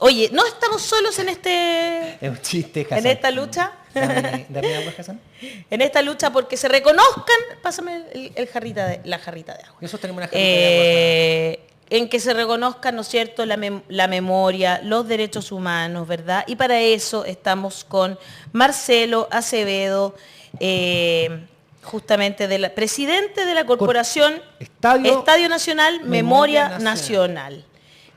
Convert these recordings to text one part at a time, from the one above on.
Oye, no estamos solos en este... Es un chiste, Hassan. En esta lucha. Dame agua, Hassan. En esta lucha porque se reconozcan... Pásame la jarrita de agua. Nosotros tenemos una jarrita de agua. En que se reconozcan, ¿no es cierto?, la memoria, los derechos humanos, ¿verdad? Y para eso estamos con Marcelo Acevedo, justamente presidente de la corporación Estadio Nacional, Memoria Nacional.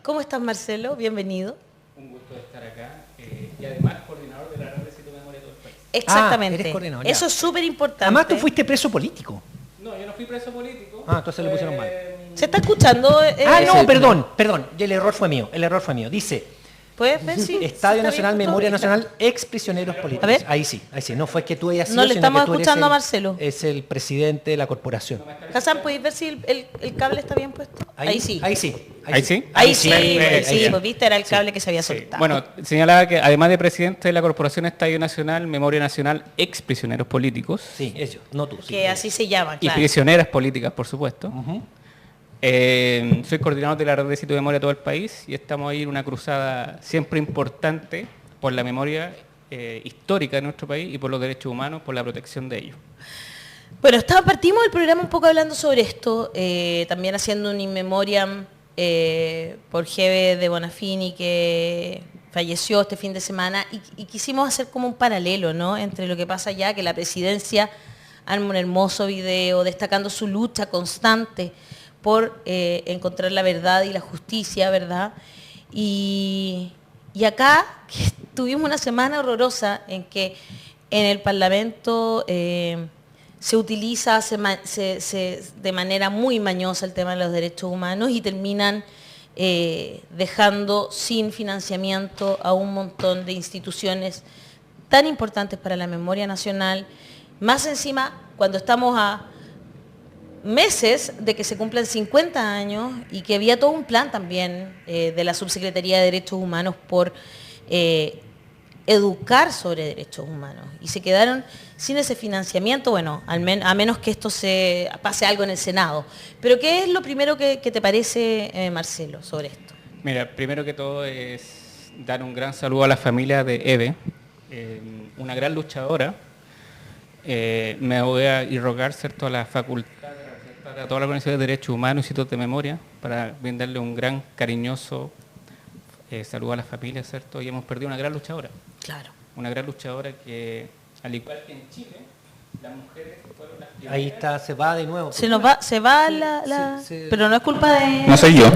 ¿Cómo estás, Marcelo? Bienvenido. Un gusto estar acá y además coordinador de la red de sitio de memoria de todo el país. Exactamente. Eres coordinador, eso es súper importante. Además, tú fuiste preso político. No, yo no fui preso político. Entonces le pusieron mal. ¿Se está escuchando? No, perdón. El error fue mío. Dice, ¿puedes ver si Estadio está Nacional, bien? Memoria Nacional, ex prisioneros políticos. A ver. Ahí sí. No fue que tú hayas sido, No le sino estamos que tú eres escuchando a Marcelo. Es el presidente de la corporación. Hassan, ¿puedes ver si el cable está bien puesto? Ahí sí. ¿Ahí sí? Pues viste, era el cable que se había soltado. Bueno, señalaba que además de presidente de la Corporación Estadio Nacional, Memoria Nacional, ex prisioneros políticos. Sí, ellos, no tú. Que así se llama, y claro. prisioneras políticas, por supuesto. Soy coordinador de la red de sitio de memoria de todo el país y estamos ahí en una cruzada siempre importante por la memoria histórica de nuestro país y por los derechos humanos, por la protección de ellos. Bueno, partimos el programa un poco hablando sobre esto, también haciendo un in memoriam por Jeve de Bonafini, que falleció este fin de semana, y quisimos hacer como un paralelo, ¿no?, entre lo que pasa allá, que la presidencia arma un hermoso video destacando su lucha constante por encontrar la verdad y la justicia, ¿verdad? Y acá que tuvimos una semana horrorosa en que en el Parlamento se utiliza de manera muy mañosa el tema de los derechos humanos y terminan dejando sin financiamiento a un montón de instituciones tan importantes para la memoria nacional, más encima cuando estamos a meses de que se cumplan 50 años y que había todo un plan también de la Subsecretaría de Derechos Humanos por educar sobre derechos humanos. Y se quedaron sin ese financiamiento, bueno, a menos que esto pase algo en el Senado. Pero ¿qué es lo primero que te parece, Marcelo, sobre esto? Mira, primero que todo es dar un gran saludo a la familia de Eve, una gran luchadora. Me voy a rogar, ¿cierto?, a la facultad, a toda la Organización de Derechos Humanos y Institutos de Memoria para brindarle un gran cariñoso saludo a la familia, ¿cierto? Y hemos perdido una gran luchadora. Claro. Una gran luchadora que, al igual que en Chile, las mujeres fueron las primeras. Ahí está, se va de nuevo. Se va pero no es culpa de... No soy yo.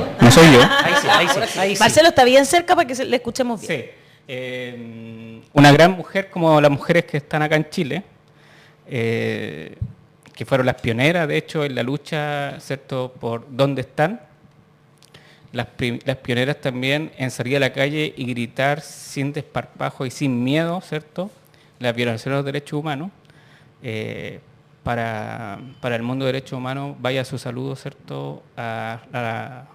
Ahí sí. Marcelo está bien cerca para que le escuchemos bien. Sí. Una gran mujer como las mujeres que están acá en Chile, que fueron las pioneras, de hecho, en la lucha, ¿cierto?, por dónde están. Las pioneras también en salir a la calle y gritar sin desparpajo y sin miedo, ¿cierto?, la violación de los derechos humanos. Para el mundo de derechos humanos, vaya su saludo, ¿cierto?, a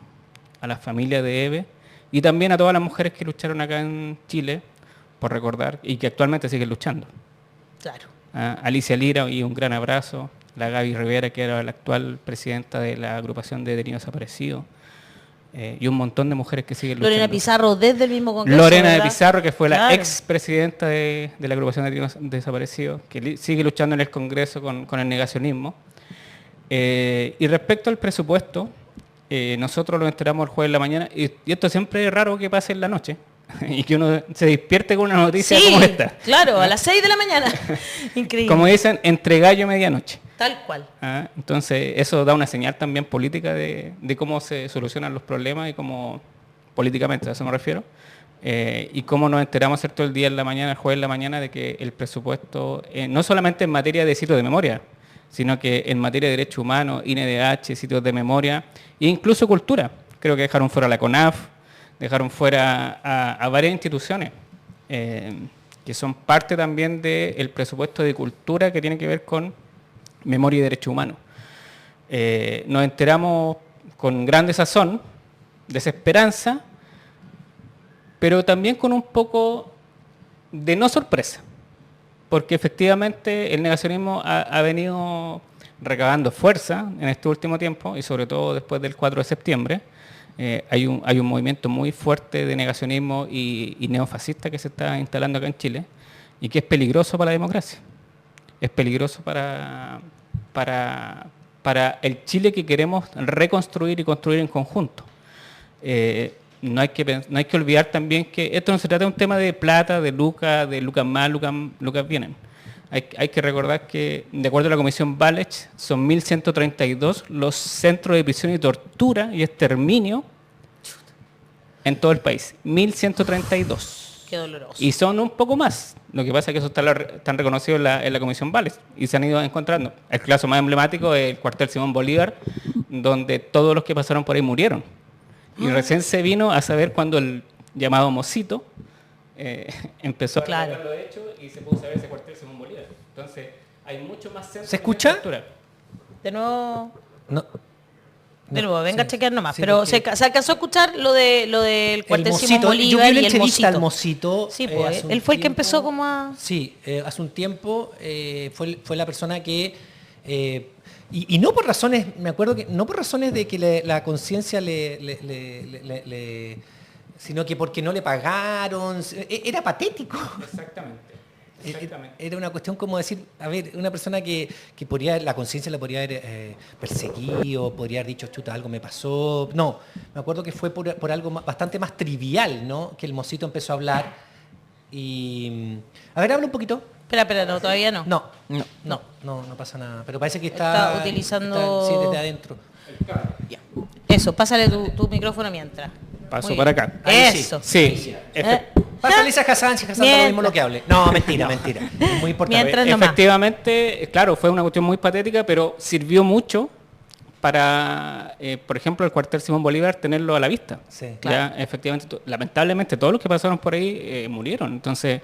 la familia de Eve y también a todas las mujeres que lucharon acá en Chile, por recordar, y que actualmente siguen luchando. Claro. Alicia Lira, y un gran abrazo. La Gaby Rivera, que era la actual presidenta de la agrupación de detenidos desaparecidos. Y un montón de mujeres que siguen luchando. Lorena Pizarro, desde el mismo Congreso, Lorena ¿verdad? de Pizarro, que fue Claro. la ex presidenta de la agrupación de detenidos desaparecidos, que sigue luchando en el Congreso con el negacionismo. Y respecto al presupuesto, nosotros lo enteramos el jueves en la mañana, y esto siempre es raro que pase en la noche, y que uno se despierte con una noticia como esta. Claro, a las 6 de la mañana. Increíble. Como dicen, entre gallo y medianoche. Tal cual. Entonces, eso da una señal también política de cómo se solucionan los problemas y cómo, políticamente, a eso me refiero, y cómo nos enteramos, ¿cierto?, el día en la mañana, el jueves en la mañana, de que el presupuesto, no solamente en materia de sitios de memoria, sino que en materia de derechos humanos, INDH, sitios de memoria, e incluso cultura. Creo que dejaron fuera a la CONAF, dejaron fuera a varias instituciones, que son parte también del presupuesto de cultura que tiene que ver con memoria y derechos humanos. Nos enteramos con gran desazón, desesperanza, pero también con un poco de no sorpresa, porque efectivamente el negacionismo ha venido recabando fuerza en este último tiempo, y sobre todo después del 4 de septiembre, Hay un movimiento muy fuerte de negacionismo y neofascista que se está instalando acá en Chile y que es peligroso para la democracia. Es peligroso para el Chile que queremos reconstruir y construir en conjunto. No hay que olvidar también que esto no se trata de un tema de plata, de lucas más, lucas vienen. Hay que recordar que, de acuerdo a la Comisión Balech, son 1.132 los centros de prisión y tortura y exterminio en todo el país. 1.132. Qué doloroso. Y son un poco más. Lo que pasa es que eso están reconocidos en la Comisión Balech y se han ido encontrando. El caso más emblemático es el cuartel Simón Bolívar, donde todos los que pasaron por ahí murieron. Y recién se vino a saber cuando el llamado Mosito empezó a Claro. lo hecho y se pudo saber ese cuartel Simón Bolívar. Entonces, hay mucho más centros. ¿Se escucha? de tortura. De nuevo, No. venga a chequear nomás. Sí, pero porque- se alcanzó a escuchar lo del cuartel Simón Yo Bolívar vi una y el entrevista al Mosito. Mosito. Sí, pues, hace un él fue el que tiempo. empezó como a... Sí, hace un tiempo fue la persona que... y no por razones, me acuerdo que no por razones de que la conciencia sino que porque no le pagaron, era patético. Exactamente. Era una cuestión como decir, a ver, una persona que la conciencia la podría haber perseguido, podría haber dicho, chuta, algo me pasó. No, me acuerdo que fue por algo bastante más trivial, ¿no? Que el Mosito empezó a hablar y... A ver, habla un poquito. Espera, no, todavía no. No pasa nada. Pero parece que Está utilizando- sí, desde adentro. Eso, pásale tu micrófono mientras. Paso Muy para bien. acá. Eso. Sí. Pásale a Hassan, si Hassan da lo mismo Mientras. lo que hable. No, mentira. Es muy importante. Mientras nomás. Efectivamente, claro, fue una cuestión muy patética, pero sirvió mucho para, por ejemplo, el cuartel Simón Bolívar tenerlo a la vista. Sí. Ya, efectivamente, lamentablemente todos los que pasaron por ahí murieron. Entonces,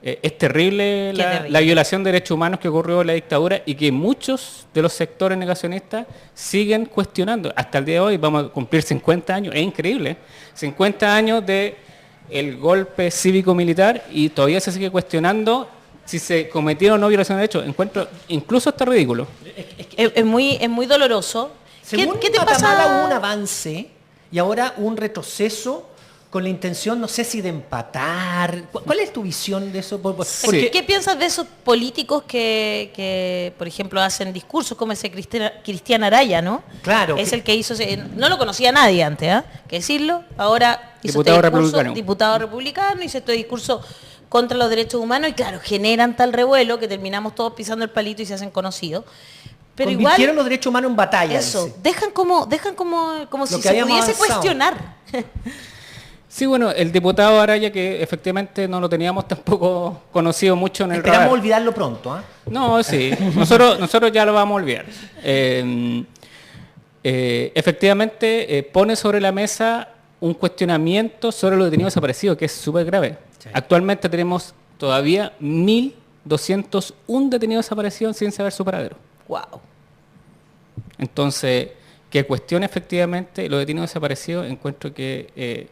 es terrible terrible. la violación de derechos humanos que ocurrió en la dictadura y que muchos de los sectores negacionistas siguen cuestionando. Hasta el día de hoy vamos a cumplir 50 años, es increíble, 50 años de el golpe cívico-militar y todavía se sigue cuestionando si se cometieron o no violación de derechos. Encuentro incluso hasta ridículo. Es muy doloroso. Según ¿Qué te Guatemala pasa? hubo un avance y ahora un retroceso con la intención, no sé si de empatar. ¿Cuál es tu visión de eso? Porque- ¿Qué piensas de esos políticos que, por ejemplo, hacen discursos como ese Cristian Araya, ¿no? Claro. Es el que hizo... No lo conocía nadie antes, ¿ah? Que decirlo. Ahora hizo Diputado este discurso, republicano. diputado republicano, hizo este discurso contra los derechos humanos y claro, generan tal revuelo que terminamos todos pisando el palito y se hacen conocidos. Pero convirtieron igual... los derechos humanos en batalla. Eso, dice. dejan como si que se habíamos pudiese avanzado. cuestionar. Sí, bueno, el diputado Araya, que efectivamente no lo teníamos tampoco conocido mucho en el Esperamos radar. olvidarlo pronto. ¿Ah? No, sí, nosotros ya lo vamos a olvidar. Efectivamente, pone sobre la mesa un cuestionamiento sobre los detenidos desaparecidos, que es súper grave. Sí. Actualmente tenemos todavía 1.201 detenidos desaparecidos sin saber su paradero. Wow. Entonces, que cuestione efectivamente los detenidos desaparecidos, encuentro que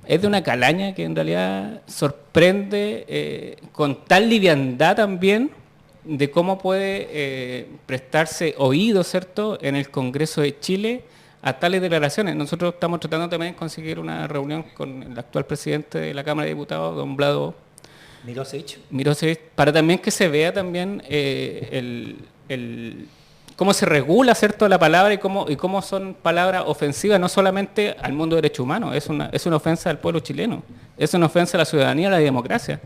es de una calaña que en realidad sorprende con tal liviandad también de cómo puede prestarse oído, ¿cierto?, en el Congreso de Chile a tales declaraciones. Nosotros estamos tratando también de conseguir una reunión con el actual presidente de la Cámara de Diputados, don Vlado Mirosevich, para también que se vea también cómo se regula, ¿cierto?, la palabra y cómo son palabras ofensivas no solamente al mundo de derechos humanos, es una ofensa al pueblo chileno, es una ofensa a la ciudadanía, a la democracia.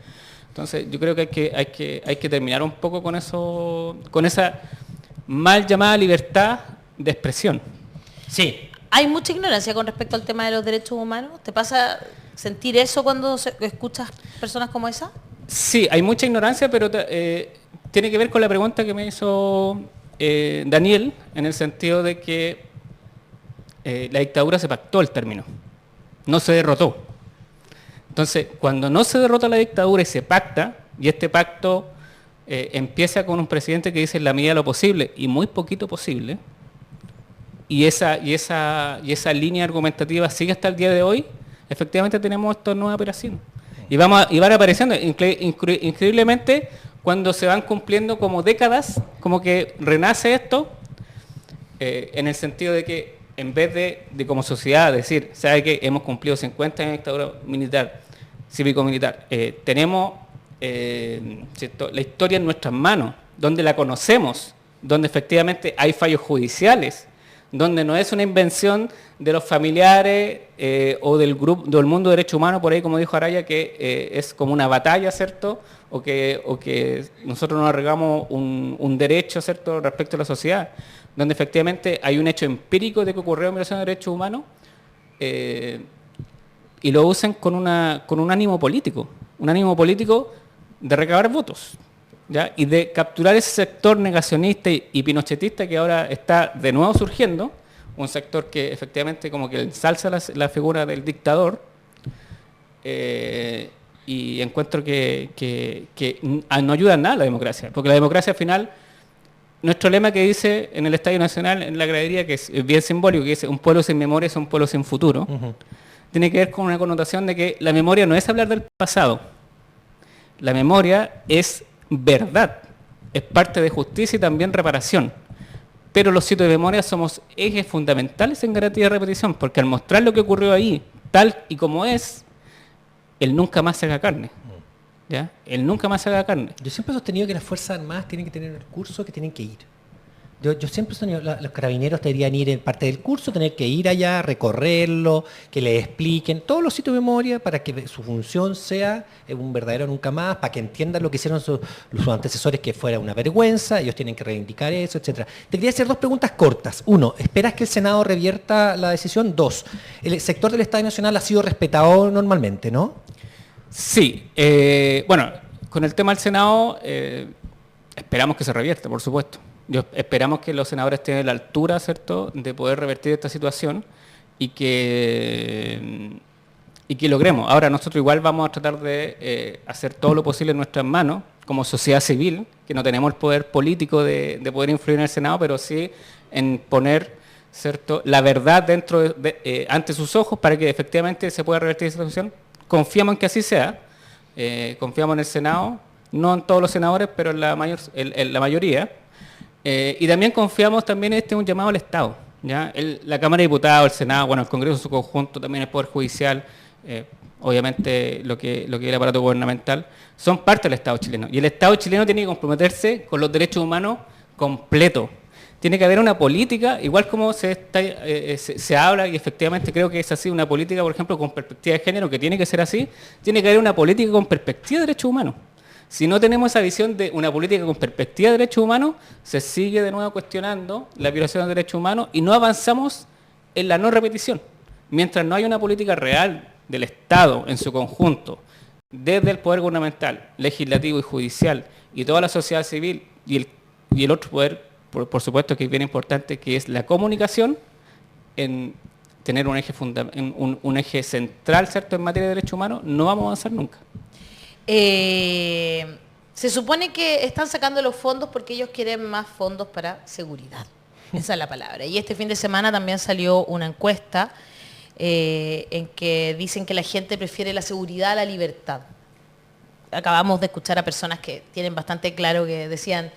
Entonces yo creo que hay que terminar un poco con eso, con esa mal llamada libertad de expresión. Sí. Hay mucha ignorancia con respecto al tema de los derechos humanos. ¿Te pasa sentir eso cuando escuchas personas como esa? Sí, hay mucha ignorancia, pero tiene que ver con la pregunta que me hizo Daniel, en el sentido de que la dictadura se pactó el término, no se derrotó. Entonces, cuando no se derrota la dictadura y se pacta, y este pacto empieza con un presidente que dice en la medida de lo posible y muy poquito posible, y esa línea argumentativa sigue hasta el día de hoy, efectivamente tenemos esta nueva operación. Y van apareciendo, increíblemente, cuando se van cumpliendo como décadas, como que renace esto, en el sentido de que en vez de como sociedad decir, ¿sabe qué? Hemos cumplido 50 años de dictadura militar, cívico-militar, tenemos ¿cierto? La historia en nuestras manos, donde la conocemos, donde efectivamente hay fallos judiciales, donde no es una invención de los familiares o del grupo del mundo de derechos humanos, por ahí como dijo Araya, que es como una batalla, ¿cierto? O que nosotros nos arreglamos un derecho, ¿cierto?, respecto a la sociedad, donde efectivamente hay un hecho empírico de que ocurrió en violación de derechos humanos y lo usan con un ánimo político de recabar votos, ¿ya? Y de capturar ese sector negacionista y pinochetista que ahora está de nuevo surgiendo, un sector que efectivamente como que ensalza la figura del dictador, y encuentro que no ayuda en nada a la democracia, porque la democracia al final, nuestro lema que dice en el Estadio Nacional, en la gradería, que es bien simbólico, que dice un pueblo sin memoria es un pueblo sin futuro, tiene que ver con una connotación de que la memoria no es hablar del pasado, la memoria es verdad, es parte de justicia y también reparación. Pero los sitios de memoria somos ejes fundamentales en garantía de repetición, porque al mostrar lo que ocurrió ahí, tal y como es, el nunca más se haga carne. ¿Ya? El nunca más se haga carne. Yo siempre he sostenido que las Fuerzas Armadas tienen que tener el curso que tienen que ir. Yo siempre he sostenido, los carabineros deberían ir en parte del curso, tener que ir allá, recorrerlo, que les expliquen todos los sitios de memoria para que su función sea un verdadero nunca más, para que entiendan lo que hicieron sus antecesores, que fuera una vergüenza, ellos tienen que reivindicar eso, etcétera. Te quería hacer dos preguntas cortas. Uno, ¿esperas que el Senado revierta la decisión? Dos, el sector del Estadio Nacional ha sido respetado normalmente, ¿no? Sí. Bueno, con el tema del Senado, esperamos que se revierta, por supuesto. Esperamos que los senadores estén a la altura, ¿cierto?, de poder revertir esta situación y que logremos. Ahora nosotros igual vamos a tratar de hacer todo lo posible en nuestras manos, como sociedad civil, que no tenemos el poder político de poder influir en el Senado, pero sí en poner, ¿cierto?, la verdad ante sus ojos para que efectivamente se pueda revertir esta situación. Confiamos en que así sea, confiamos en el Senado, no en todos los senadores, pero en la mayoría. Y también confiamos también en un llamado al Estado, ¿ya? La Cámara de Diputados, el Senado, bueno, el Congreso en su conjunto, también el Poder Judicial, obviamente lo que es el aparato gubernamental, son parte del Estado chileno. Y el Estado chileno tiene que comprometerse con los derechos humanos completos. Tiene que haber una política, igual como se habla, y efectivamente creo que es así, una política, por ejemplo, con perspectiva de género, que tiene que ser así, tiene que haber una política con perspectiva de derechos humanos. Si no tenemos esa visión de una política con perspectiva de derechos humanos, se sigue de nuevo cuestionando la violación de derechos humanos y no avanzamos en la no repetición. Mientras no haya una política real del Estado en su conjunto, desde el poder gubernamental, legislativo y judicial, y toda la sociedad civil y el otro poder, por supuesto que es bien importante, que es la comunicación, en tener un eje central, ¿cierto?, en materia de derechos humanos, no vamos a avanzar nunca. Se supone que están sacando los fondos porque ellos quieren más fondos para seguridad. Esa es la palabra. Y este fin de semana también salió una encuesta en que dicen que la gente prefiere la seguridad a la libertad. Acabamos de escuchar a personas que tienen bastante claro que decían,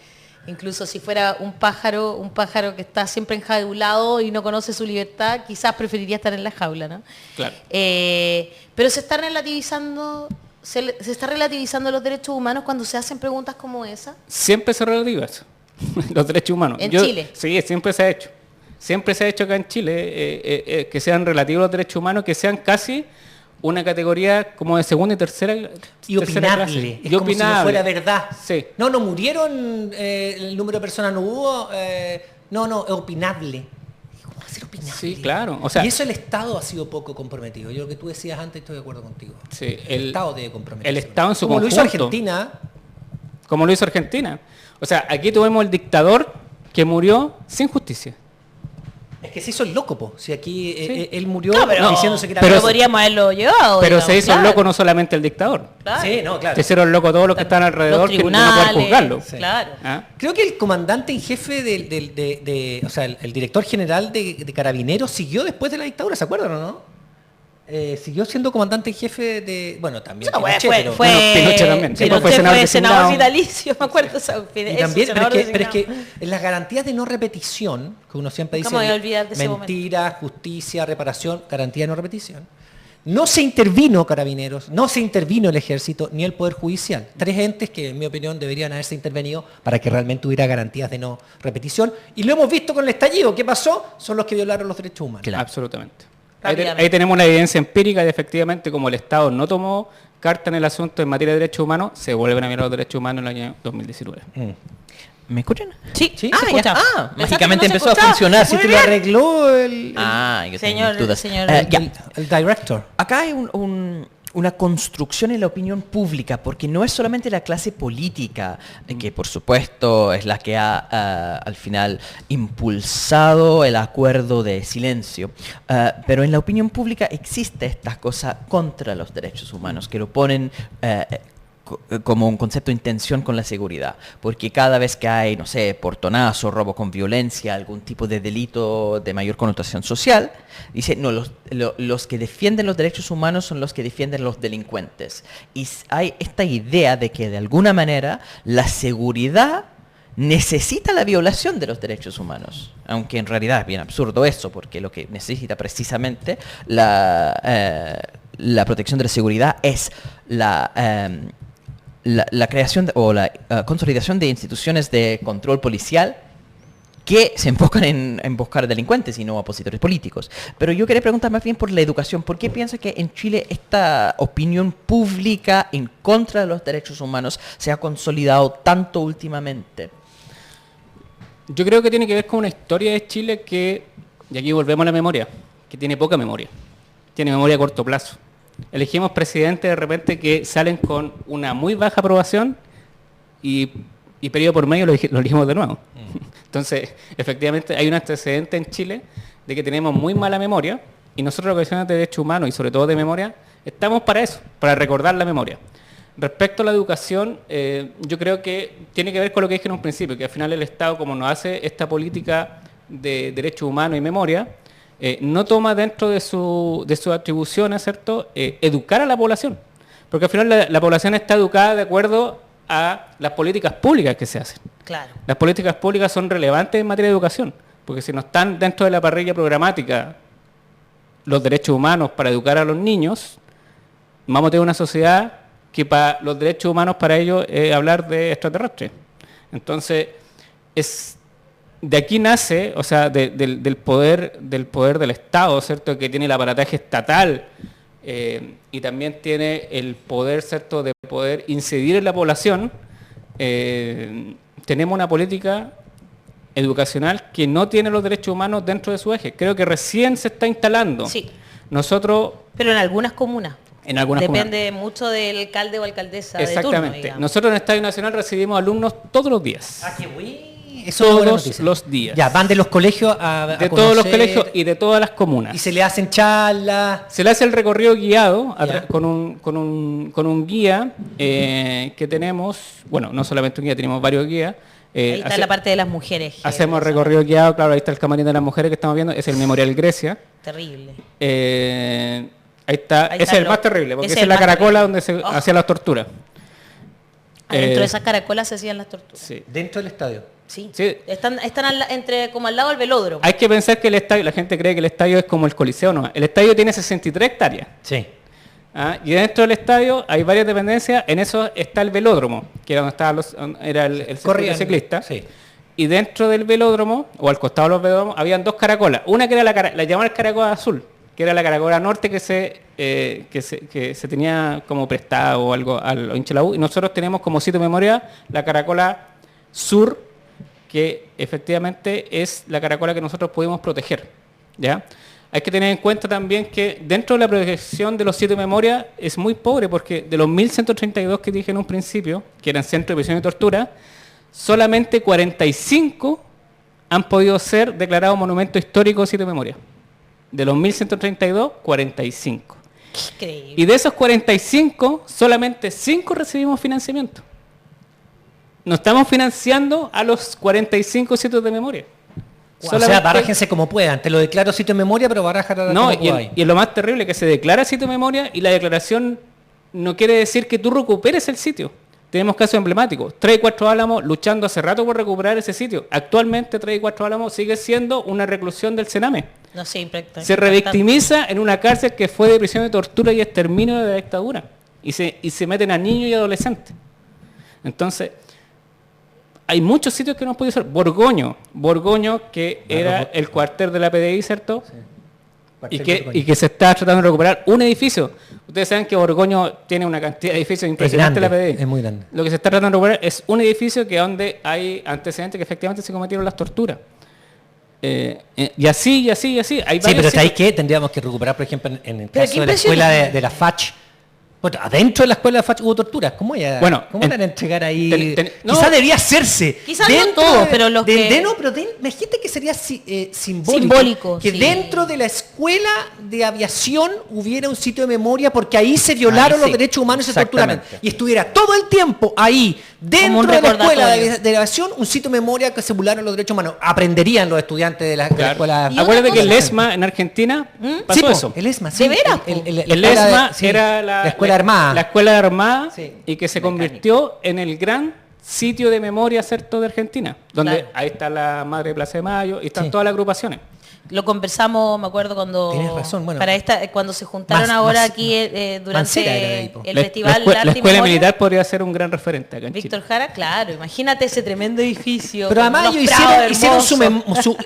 incluso si fuera un pájaro que está siempre enjaulado y no conoce su libertad, quizás preferiría estar en la jaula, ¿no? Claro. Pero se está relativizando los derechos humanos cuando se hacen preguntas como esa. Siempre se relativizan los derechos humanos. ¿En Chile? Sí, siempre se ha hecho. Siempre se ha hecho acá en Chile que sean relativos los derechos humanos, que sean casi una categoría como de segunda y tercera opinable. Es como si no fuera verdad. Sí. No murieron, el número de personas no hubo. No, es opinable. ¿Cómo va a ser opinable? Sí, claro. O sea, y eso el Estado ha sido poco comprometido. Yo lo que tú decías antes estoy de acuerdo contigo. Sí, el Estado debe comprometerse. El Estado en su conjunto. Como lo hizo Argentina. O sea, aquí tuvimos el dictador que murió sin justicia. Es que se hizo el loco, po. Si aquí Sí. Él murió diciéndose que era pero podríamos haberlo llevado. Pero digamos, se hizo el loco no solamente el dictador. Claro. Sí, no, claro. Se hicieron locos todos los que están alrededor que no pueden juzgarlo. Sí. Claro. ¿Ah? Creo que el comandante en jefe o sea, el director general de Carabineros siguió después de la dictadura, ¿se acuerdan o no? siguió siendo comandante en jefe de... Bueno, también No, Pinochet, fue, pero- fue, Pinochet también. Pinochet Después fue senador fue senador designado. vitalicio, me acuerdo. Y también, pero es que en las garantías de no repetición, que uno siempre Nunca dice, me voy a olvidar de ese mentira, justicia, reparación, garantía de no repetición, no se intervino Carabineros, no se intervino el Ejército, ni el Poder Judicial. 3 entes que, en mi opinión, deberían haberse intervenido para que realmente hubiera garantías de no repetición. Y lo hemos visto con el estallido. ¿Qué pasó? Son los que violaron los derechos humanos. Claro. Absolutamente. Rápidamente. Ahí tenemos la evidencia empírica de efectivamente como el Estado no tomó carta en el asunto en materia de derechos humanos, se vuelven a violar los derechos humanos en el año 2019. ¿Me escuchan? Sí, Sí, Ah, se ya. escucha. Ah, mágicamente que no se empezó a escuchaba. funcionar. Si Muy te lo bien. arregló el Yo tenía Señor- dudas. señor- Ya. el director. Acá hay una construcción en la opinión pública, porque no es solamente la clase política, que por supuesto es la que ha al final impulsado el acuerdo de silencio, pero en la opinión pública existe esta cosa contra los derechos humanos, que lo ponen como un concepto en tensión con la seguridad, porque cada vez que hay, no sé, portonazo, robo con violencia, algún tipo de delito de mayor connotación social, dice, no, los que defienden los derechos humanos son los que defienden los delincuentes. Y hay esta idea de que de alguna manera la seguridad necesita la violación de los derechos humanos, aunque en realidad es bien absurdo eso, porque lo que necesita precisamente la protección de la seguridad es la creación o la consolidación de instituciones de control policial que se enfocan en buscar delincuentes y no opositores políticos. Pero yo quería preguntar más bien por la educación. ¿Por qué piensa que en Chile esta opinión pública en contra de los derechos humanos se ha consolidado tanto últimamente? Yo creo que tiene que ver con una historia de Chile que, y aquí volvemos a la memoria, que tiene poca memoria, tiene memoria a corto plazo. Elegimos presidentes de repente que salen con una muy baja aprobación y periodo por medio lo elegimos de nuevo. Entonces, efectivamente, hay un antecedente en Chile de que tenemos muy mala memoria y nosotros, las organizaciones de derechos humanos y sobre todo de memoria, estamos para eso, para recordar la memoria. Respecto a la educación, yo creo que tiene que ver con lo que dije en un principio, que al final el Estado, como nos hace esta política de derechos humanos y memoria, no toma dentro de sus atribuciones, ¿cierto?, educar a la población. Porque al final la población está educada de acuerdo a las políticas públicas que se hacen. Claro. Las políticas públicas son relevantes en materia de educación, porque si no están dentro de la parrilla programática los derechos humanos para educar a los niños, vamos a tener una sociedad que para los derechos humanos para ellos es hablar de extraterrestres. Entonces, de aquí nace, o sea, del poder del Estado, ¿cierto?, que tiene el aparataje estatal y también tiene el poder, ¿cierto?, de poder incidir en la población. Tenemos una política educacional que no tiene los derechos humanos dentro de su eje. Creo que recién se está instalando. Sí. Nosotros, Pero en algunas comunas. en algunas Depende mucho del alcalde o alcaldesa de turno, exactamente. digamos. Nosotros en el Estadio Nacional recibimos alumnos todos los días. Ah, qué bueno. Eso es una buena Todos noticia. los días. Ya, van de los colegios a De todos los conocer, colegios y de todas las comunas. y se le hacen charlas. Se le hace el recorrido guiado Ya. con un guía que tenemos, bueno, no solamente un guía, tenemos varios guías. Ahí está la parte de las mujeres. Hacemos recorrido guiado, claro, ahí está el camarín de las mujeres que estamos viendo, es el Memorial Grecia. Terrible. Ahí está, Ahí ese está es el lo- más terrible, porque ese esa es es la el más caracola terrible. donde se Oh. hacían las torturas. Adentro Eh, de esas caracolas se hacían las torturas. Sí. Dentro del estadio. Sí. Sí. Están entre como al lado del velódromo. Hay que pensar que el estadio, la gente cree que el estadio es como el Coliseo, no. El estadio tiene 63 hectáreas. Sí. Y dentro del estadio hay varias dependencias, en eso está el velódromo, que era donde estaba era el circuito Corrían, ciclista. sí. Y dentro del velódromo, o al costado de los velódromos, habían dos caracolas. Una que era la llamaban caracola azul, que era la caracola norte que se tenía como prestada o algo al hincha de la U. Y nosotros tenemos como sitio de memoria la caracola sur, que efectivamente es la caracola que nosotros pudimos proteger. ¿Ya? Hay que tener en cuenta también que dentro de la protección de los sitios de memoria es muy pobre, porque de los 1.132 que dije en un principio, que eran centros de prisión y tortura, solamente 45 han podido ser declarados monumentos históricos o sitio de memoria. De los 1.132, 45. Increíble. Y de esos 45, solamente 5 recibimos financiamiento. No estamos financiando a los 45 sitios de memoria. O sea, barájense como puedan. Te lo declaro sitio de memoria, pero barájala no, como y podáis. lo más terrible es que se declara sitio de memoria y la declaración no quiere decir que tú recuperes el sitio. Tenemos casos emblemáticos. 3 y 4 Álamos luchando hace rato por recuperar ese sitio. Actualmente 3 y 4 Álamos sigue siendo una reclusión del Sename. No sé, Se revictimiza en una cárcel que fue de prisión de tortura y exterminio de la dictadura. Y se meten a niños y adolescentes. Entonces, hay muchos sitios que no hemos podido usar. Borgoño, que era el cuartel de la PDI, ¿cierto? Sí. Y que se está tratando de recuperar un edificio. Ustedes saben que Borgoño tiene una cantidad de edificios impresionante en la PDI. Es muy grande. Lo que se está tratando de recuperar es un edificio que donde hay antecedentes que efectivamente se cometieron las torturas. Y así. Hay pero ¿sabéis qué? Tendríamos que recuperar, por ejemplo, en el caso de la escuela de la FACH. Bueno, adentro de la escuela de FACH hubo torturas. ¿Cómo van a entregar ahí? Quizás debía hacerse. Quizás no todo, pero los que... pero imagínate que sería simbólico. Que sí. Dentro de la escuela de aviación hubiera un sitio de memoria porque ahí se violaron los derechos humanos y se torturaron. Y estuviera todo el tiempo ahí, dentro de la escuela de aviación, un sitio de memoria que se violaron los derechos humanos. Aprenderían los estudiantes de la escuela. Acuérdate que el ESMA en Argentina pasó eso. El ESMA, sí. ¿De veras? El ESMA era la escuela armada. La escuela armada, sí, y que se convirtió en el gran sitio de memoria, ¿cierto?, de Argentina, donde ahí está la Madre de Plaza de Mayo y están todas las agrupaciones. Lo conversamos, me acuerdo, cuando tienes razón, bueno, cuando se juntaron aquí durante el festival. La escuela militar podría ser un gran referente acá en Víctor Jara, claro, imagínate ese tremendo edificio. Pero además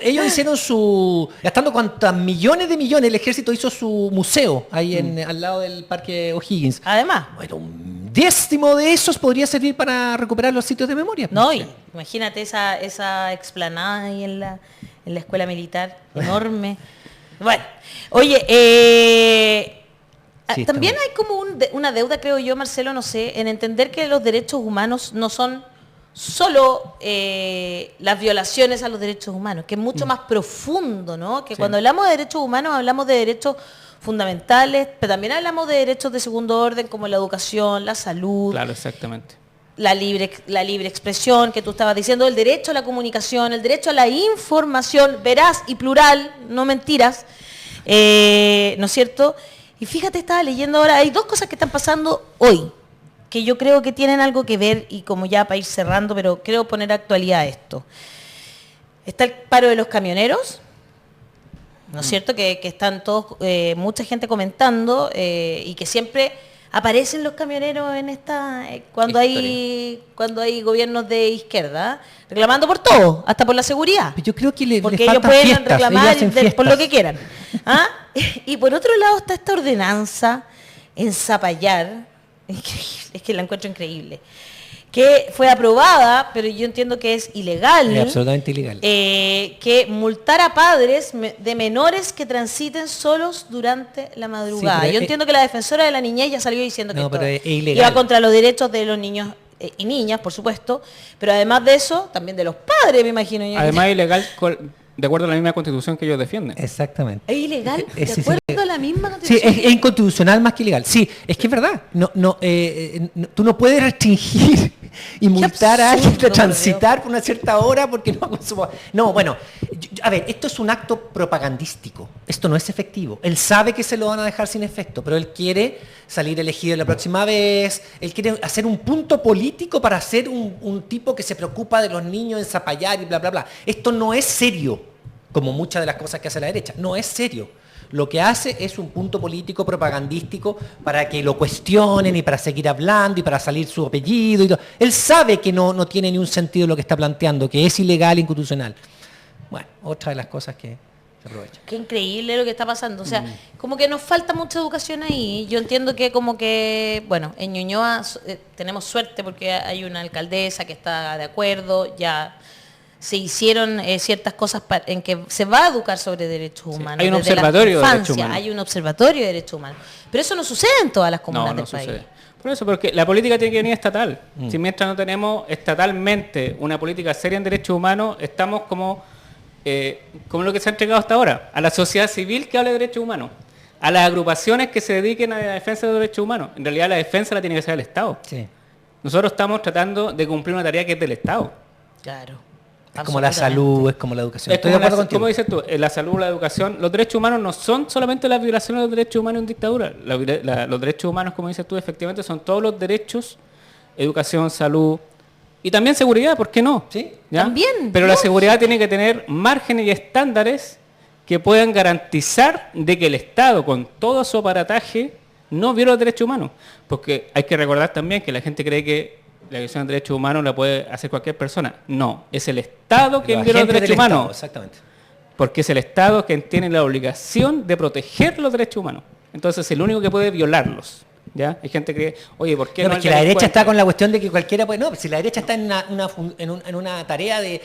ellos hicieron su gastando cuantas millones de millones, el ejército hizo su museo ahí al lado del Parque O'Higgins. Además, bueno, un décimo de esos podría servir para recuperar los sitios de memoria. No, y imagínate esa explanada ahí en la escuela militar, enorme. Bueno, oye, también hay como una deuda, creo yo, Marcelo, no sé, en entender que los derechos humanos no son solo las violaciones a los derechos humanos, que es mucho más profundo, ¿no? Que cuando hablamos de derechos humanos hablamos de derechos fundamentales, pero también hablamos de derechos de segundo orden como la educación, la salud. Claro, exactamente. La libre expresión que tú estabas diciendo, el derecho a la comunicación, el derecho a la información veraz y plural, no mentiras, ¿no es cierto? Y fíjate, estaba leyendo ahora, hay 2 cosas que están pasando hoy, que yo creo que tienen algo que ver, y como ya para ir cerrando, pero creo poner actualidad a esto. Está el paro de los camioneros, ¿no es cierto? Que están todos, mucha gente comentando, y que siempre aparecen los camioneros en cuando hay gobiernos de izquierda reclamando por todo, hasta por la seguridad. Yo creo que porque ellos pueden reclamar por lo que quieran. Y por otro lado está esta ordenanza en Zapallar, es que la encuentro increíble, que fue aprobada, pero yo entiendo que es ilegal. Es absolutamente ilegal. Que multar a padres de menores que transiten solos durante la madrugada. Sí, yo entiendo que la defensora de la niñez ya salió diciendo que esto es ilegal. Iba contra los derechos de los niños y niñas, por supuesto, pero además de eso, también de los padres, me imagino. Además es ilegal de acuerdo a la misma constitución que ellos defienden. Exactamente. ¿Es ilegal? ¿De acuerdo a la misma constitución? Sí, es inconstitucional más que ilegal. Sí, es que es verdad. Tú no puedes restringir y multar a alguien de transitar por una cierta hora porque no consumó. No, bueno, a ver, esto es un acto propagandístico. Esto no es efectivo. Él sabe que se lo van a dejar sin efecto, pero él quiere salir elegido la próxima vez. Él quiere hacer un punto político para ser un tipo que se preocupa de los niños en Zapallar y bla, bla, bla. Esto no es serio, como muchas de las cosas que hace la derecha. No es serio. Lo que hace es un punto político propagandístico para que lo cuestionen y para seguir hablando y para salir su apellido y todo. Él sabe que no tiene ni un sentido lo que está planteando, que es ilegal e inconstitucional. Bueno, otra de las cosas que se aprovecha. Qué increíble lo que está pasando. O sea, como que nos falta mucha educación ahí. Yo entiendo que como que, bueno, en Ñuñoa tenemos suerte porque hay una alcaldesa que está de acuerdo, ya se hicieron ciertas cosas en que se va a educar sobre derechos humanos. Hay un observatorio de derechos humanos. Hay un observatorio de derechos humanos. Pero eso no sucede en todas las comunas del país. Sucede. Por eso, porque la política tiene que venir estatal. Si mientras no tenemos estatalmente una política seria en derechos humanos, estamos como lo que se ha entregado hasta ahora, a la sociedad civil que habla de derechos humanos, a las agrupaciones que se dediquen a la defensa de los derechos humanos. En realidad la defensa la tiene que hacer el Estado. Sí. Nosotros estamos tratando de cumplir una tarea que es del Estado. Claro. Es como la salud, es como la educación. Es Estoy de acuerdo contigo. como dices tú, la salud, la educación, los derechos humanos no son solamente las violaciones de los derechos humanos en dictadura. Los derechos humanos, como dices tú, efectivamente son todos los derechos, educación, salud y también seguridad, ¿por qué no? Sí, ¿ya? también. Pero ¿no? la seguridad tiene que tener márgenes y estándares que puedan garantizar de que el Estado, con todo su aparataje, no viola los derechos humanos. Porque hay que recordar también que la gente cree que la violación de derechos humanos la puede hacer cualquier persona. No, es el Estado quien viola los derechos humanos. Exactamente. Porque es el Estado quien tiene la obligación de proteger los derechos humanos. Entonces es el único que puede violarlos. ¿Ya? Hay gente que, oye, ¿por qué no? No, el porque la derecha delincuente? está con la cuestión de que cualquiera puede. No, si la derecha está en una tarea de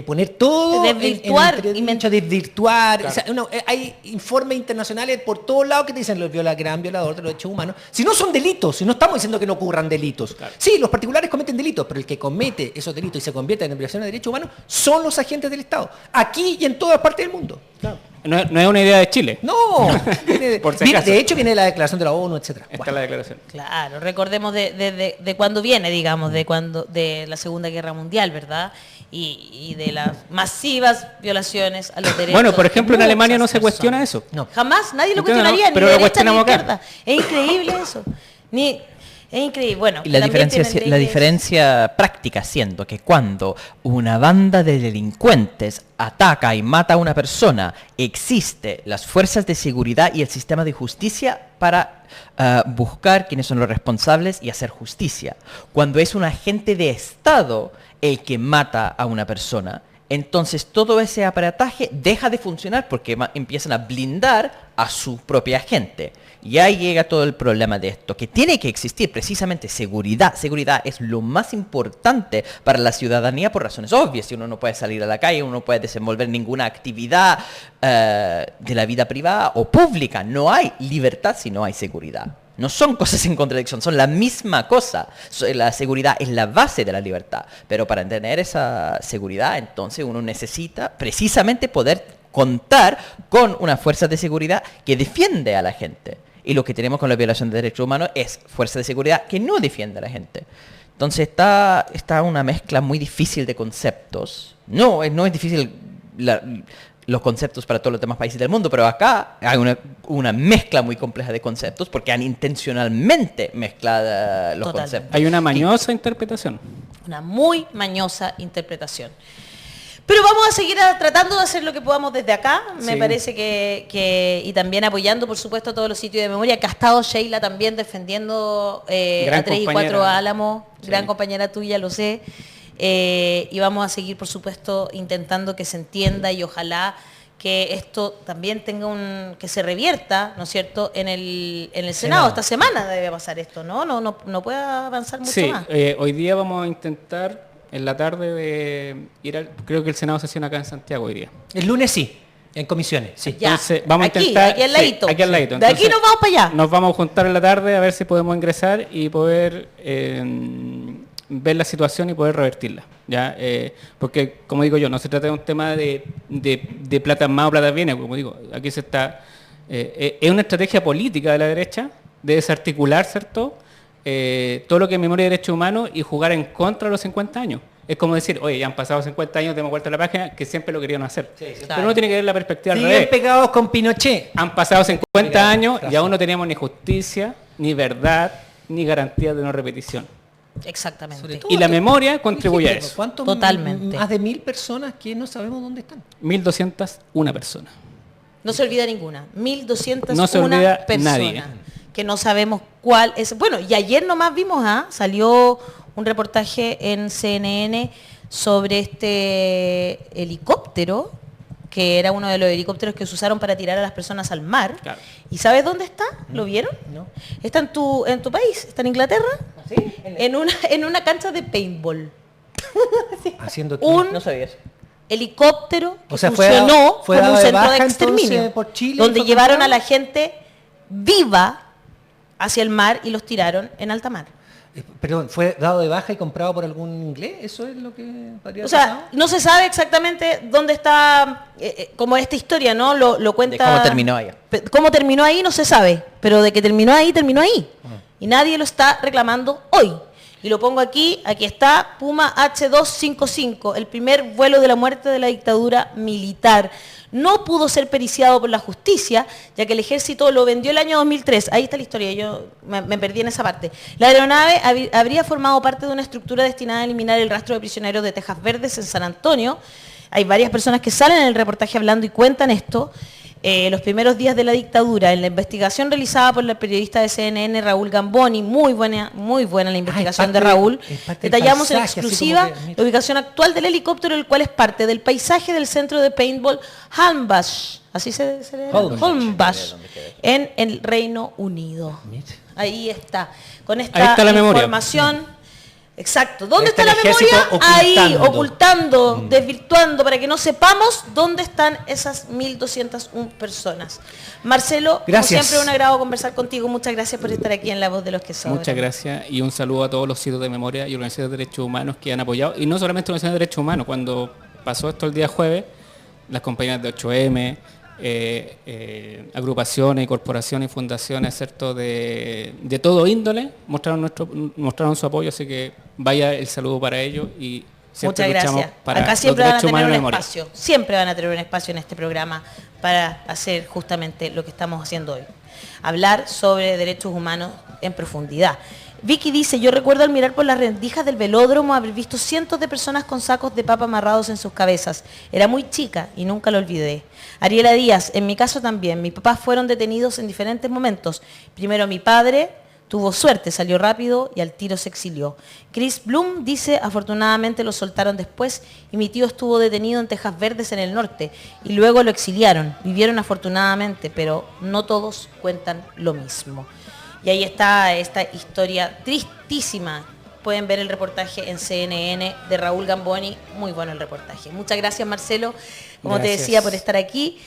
poner todo. De desvirtuar, desvirtuar. Claro. O sea, hay informes internacionales por todos lados que te dicen los gran violador de los derechos humanos. Si no son delitos, si no estamos diciendo que no ocurran delitos. Claro. Sí, los particulares cometen delitos, pero el que comete esos delitos y se convierte en violación de derechos humanos son los agentes del Estado. Aquí y en todas partes del mundo. Claro. No es una idea de Chile. No, viene Por si acaso. de hecho viene de la declaración de la ONU, etcétera. Está la declaración. Claro, recordemos de cuándo viene, digamos, de la Segunda Guerra Mundial, ¿verdad? Y de las masivas violaciones a los derechos. Bueno, por ejemplo, en de Alemania no muchas se cuestiona personas. eso. No. Jamás, nadie lo Entiendo, cuestionaría, no, pero ni lo de derecha ni cuestionamos acá. izquierda. Es increíble eso. Es increíble. Bueno, Y la también diferencia, tienen la leyes- diferencia práctica siendo que cuando una banda de delincuentes ataca y mata a una persona, existe las fuerzas de seguridad y el sistema de justicia para buscar quiénes son los responsables y hacer justicia. Cuando es un agente de Estado el que mata a una persona, entonces todo ese aparataje deja de funcionar porque empiezan a blindar a su propia gente. Y ahí llega todo el problema de esto, que tiene que existir precisamente seguridad. Seguridad es lo más importante para la ciudadanía por razones obvias. Si uno no puede salir a la calle, uno no puede desenvolver ninguna actividad de la vida privada o pública. No hay libertad si no hay seguridad. No son cosas en contradicción, son la misma cosa. La seguridad es la base de la libertad. Pero para tener esa seguridad, entonces uno necesita precisamente poder contar con una fuerza de seguridad que defiende a la gente. Y lo que tenemos con la violación de derechos humanos es fuerza de seguridad que no defiende a la gente. Entonces está una mezcla muy difícil de conceptos. No es difícil los conceptos para todos los demás países del mundo, pero acá hay una mezcla muy compleja de conceptos porque han intencionalmente mezclado los Totalmente. conceptos. Hay una mañosa interpretación. Una muy mañosa interpretación. Pero vamos a seguir tratando de hacer lo que podamos desde acá. Me Sí. parece que y también apoyando, por supuesto, a todos los sitios de memoria, que ha estado Sheila también defendiendo Gran a 3 y compañera. 4 Álamos, Sí. gran compañera tuya, lo sé. Y vamos a seguir, por supuesto, intentando que se entienda y ojalá que esto también tenga que se revierta, ¿no es cierto?, en el Senado. Esta semana debe pasar esto, ¿no? No puede avanzar mucho Sí, más. hoy día vamos a intentar en la tarde de creo que el Senado sesiona acá en Santiago hoy día. El lunes sí, en comisiones, sí. Ya. Entonces, vamos a Aquí, intentar... aquí al sí, ladito. aquí al ladito. De aquí Entonces, nos vamos para allá. Nos vamos a juntar en la tarde a ver si podemos ingresar y poder ver la situación y poder revertirla. ¿Ya? Porque, como digo yo, no se trata de un tema de plata más o plata viene, como digo, aquí se está... es una estrategia política de la derecha de desarticular, ¿cierto?, todo lo que es memoria de derechos humanos y jugar en contra de los 50 años. Es como decir, oye, ya han pasado 50 años, demos vuelta a la página, que siempre lo querían hacer. Sí, sí. Pero uno tiene que ver la perspectiva al revés. Siguen pegados con Pinochet. Han pasado 50 años y Razón. aún no teníamos ni justicia, ni verdad, ni garantía de no repetición. Exactamente. Sobre todo- Y la memoria contribuye a Fíjate, eso. ¿cuántos? Totalmente. Más de 1000 personas que no sabemos dónde están. 1.201 personas. No se olvida ninguna. 1.201 No se olvida personas nadie. que no sabemos cuál es. Bueno, y ayer nomás vimos, salió un reportaje en CNN sobre este helicóptero, que era uno de los helicópteros que se usaron para tirar a las personas al mar. Claro. ¿Y sabes dónde está? ¿Lo vieron? No. Está en tu país, está en Inglaterra, ¿Sí? en una cancha de paintball. Haciendo qué? Un No sabía eso. helicóptero que O sea, funcionó fue como dado un de centro de baja, exterminio, entonces, por Chile, donde fue llevaron a comprado. la gente viva hacia el mar y los tiraron en alta mar. Perdón, ¿fue dado de baja y comprado por algún inglés? ¿Eso es lo que podría O haber sea, pasado? no se sabe exactamente dónde está, como esta historia, ¿no? Lo cuenta... De cómo terminó allá. Cómo terminó ahí no se sabe, pero de que terminó ahí, terminó ahí. Y nadie lo está reclamando hoy. Y lo pongo aquí está, Puma H255, el primer vuelo de la muerte de la dictadura militar. No pudo ser periciado por la justicia, ya que el ejército lo vendió el año 2003. Ahí está la historia, yo me perdí en esa parte. La aeronave habría formado parte de una estructura destinada a eliminar el rastro de prisioneros de Tejas Verdes en San Antonio. Hay varias personas que salen en el reportaje hablando y cuentan esto. Los primeros días de la dictadura, en la investigación realizada por el periodista de CNN Raúl Gamboni, muy buena la investigación de Raúl, detallamos en exclusiva la ubicación actual del helicóptero, el cual es parte del paisaje del centro de paintball Holmbash, así se lee, Holmbash, en el Reino Unido. Ahí está, con esta información. Exacto. ¿Dónde está la memoria? Ahí, ocultando, desvirtuando, para que no sepamos dónde están esas 1.201 personas. Marcelo, gracias. Como siempre, un agrado conversar contigo. Muchas gracias por estar aquí en La Voz de los que Sobran. Muchas gracias y un saludo a todos los sitios de memoria y organizaciones de derechos humanos que han apoyado. Y no solamente organizaciones de derechos humanos. Cuando pasó esto el día jueves, las compañías de 8M, agrupaciones, corporaciones y fundaciones, ¿cierto? De todo índole, mostraron su apoyo, así que vaya el saludo para ellos y siempre muchas luchamos gracias. para Acá siempre los van a derechos tener un humanos. espacio, siempre van a tener un espacio en este programa para hacer justamente lo que estamos haciendo hoy, hablar sobre derechos humanos en profundidad. Vicky dice, yo recuerdo al mirar por las rendijas del velódromo haber visto cientos de personas con sacos de papa amarrados en sus cabezas. Era muy chica y nunca lo olvidé. Ariela Díaz, en mi caso también, mis papás fueron detenidos en diferentes momentos. Primero mi padre tuvo suerte, salió rápido y al tiro se exilió. Chris Bloom dice, afortunadamente lo soltaron después y mi tío estuvo detenido en Tejas Verdes en el norte y luego lo exiliaron. Vivieron afortunadamente, pero no todos cuentan lo mismo. Y ahí está esta historia tristísima. Pueden ver el reportaje en CNN de Raúl Gamboni. Muy bueno el reportaje. Muchas gracias, Marcelo, como te decía, por estar aquí.